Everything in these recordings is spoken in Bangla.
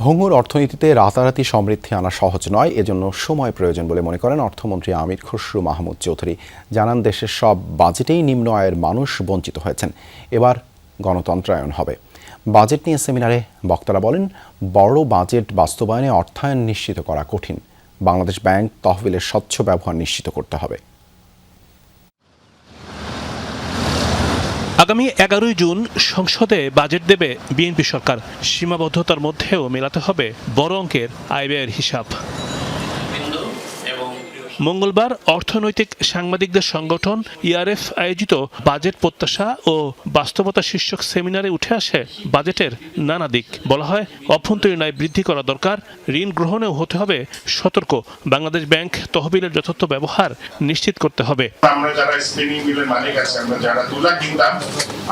ভঙ্গুর অর্থনীতিতে রাতারাতি সমৃদ্ধি আনা সহজ নয়, এজন্য সময় প্রয়োজন বলে মনে করেন অর্থমন্ত্রী আমির খসরু মাহমুদ চৌধুরী। জানান, দেশের সব বাজেটেই নিম্ন আয়ের মানুষ বঞ্চিত হয়েছেন। এবার গণতন্ত্রায়ন হবে। বাজেট নিয়ে সেমিনারে বক্তারা বলেন, বড় বাজেট বাস্তবায়নে অর্থায়ন নিশ্চিত করা কঠিন। বাংলাদেশ ব্যাংক তহবিলের স্বচ্ছ ব্যবহার নিশ্চিত করতে হবে। আগামী 11 জুন সংসদে বাজেট দেবে বিএনপি সরকার। সীমাবদ্ধতার মধ্যেও মেলাতে হবে বড় অঙ্কের আয় ব্যয়ের হিসাব। মঙ্গলবার অর্থনৈতিক সাংবাদিকদের সংগঠন ইআরএফ আয়োজিত বাজেট প্রত্যাশা ও বাস্তবতা শীর্ষক সেমিনারে উঠে আসে বাজেটের নানা দিক। বলা হয়, অভ্যন্তরীণ আয় বৃদ্ধি করা দরকার, ঋণ গ্রহণেও হতে হবে সতর্ক। বাংলাদেশ ব্যাংক তহবিলের যথার্থ ব্যবহার নিশ্চিত করতে হবে। আমরা যারা স্পিনিং মিলের মালিক আছে, আমরা যারা তুলা কিনতাম,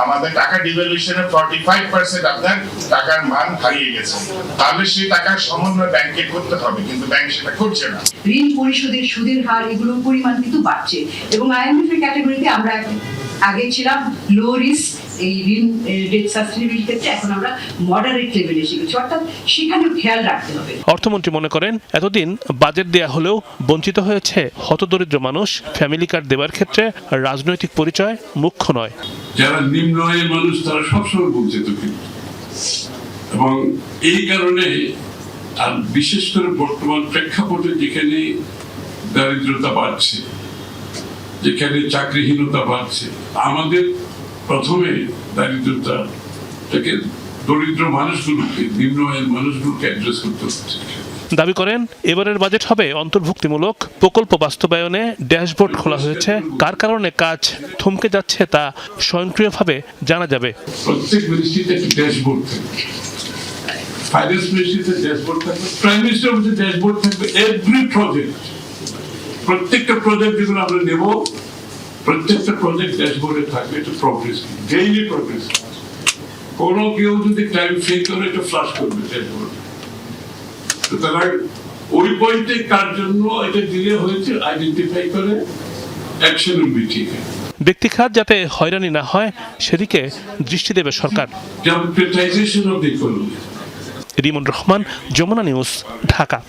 আমাদের টাকা ডিভ্যালুয়েশনে 45% আপনার টাকার মান হারিয়ে গেছে। তাহলে সেই টাকার সমন্বয় ব্যাংকে করতে হবে, কিন্তু ব্যাংক সেটা করছে না। ঋণ পরিশোধের সুদের হার এগুলোর পরিমাণ কিন্তু বাড়ছে এবং আইএমএফ এর ক্যাটাগরিতে আমরা আগে ছিলাম লো রিস্ক এই ঋণ ডেট সাস্টেইনেবিলিটি ক্ষেত্রে, এখন আমরা মডারেট লেভেলে এসে গেছি, অর্থাৎ সেখানেও খেয়াল রাখতে হবে। অর্থমন্ত্রী মনে করেন, এতদিন বাজেট দেয়া হলেও বঞ্চিত হয়েছে হতদরিদ্র মানুষ। ফ্যামিলি কার্ড দেওয়ার ক্ষেত্রে রাজনৈতিক পরিচয় মুখ্য নয়। যারা নিম্ন আয়ের মানুষ তারা সবসময় বঞ্চিত, কিন্তু এবং এই কারণে আর বিশেষ করে বর্তমান প্রেক্ষাপটে যেখানে দারিদ্রতা বাড়ছে, যেখানে চাকরিহীনতা বাড়ছে, আমাদের প্রথমে দারিদ্রতাটাকে, দরিদ্র মানুষগুলোকে, নিম্ন আয়ের মানুষগুলোকে অ্যাড্রেস করতে হচ্ছে। দাবি করেন, এবারের বাজেট হবে অন্তর্ভুক্তিমূলক। প্রকল্প বাস্তবায়নে ড্যাশবোর্ড খোলা হয়েছে। কার কারণে কাজ থমকে যাচ্ছে তা স্বয়ংক্রিয়ভাবে জানা যাবে। প্রত্যেক মিনিস্ট্রিতে একটা ড্যাশবোর্ড থাকবে, ফাইন্যান্স মিনিস্ট্রিতে ড্যাশবোর্ড থাকবে, প্রাইম মিনিস্টার অফিসে ড্যাশবোর্ড থাকবে। এভরি প্রজেক্ট, প্রত্যেকটা প্রজেক্ট যেগুলো আমরা নেব, প্রত্যেকটা প্রজেক্ট ড্যাশবোর্ডে থাকবে। এটা প্রগ্রেস, ডেইলি প্রগ্রেস। কোনো কেউ যদি টাইম ফেল করে এটা ফ্লাশ করবে ড্যাশবোর্ডে। সুতরাং ওই পয়েন্টে কার জন্য এটা দিলে হয়েছে আইডেন্টিফাই করে অ্যাকশন উইল বি টেকেন। ব্যক্তিখাত যাতে হয়রানি না হয় সেদিকে দৃষ্টি দেবে সরকার। Democratisation of the economy. Rimon Rahman, Jamuna news, Dhaka.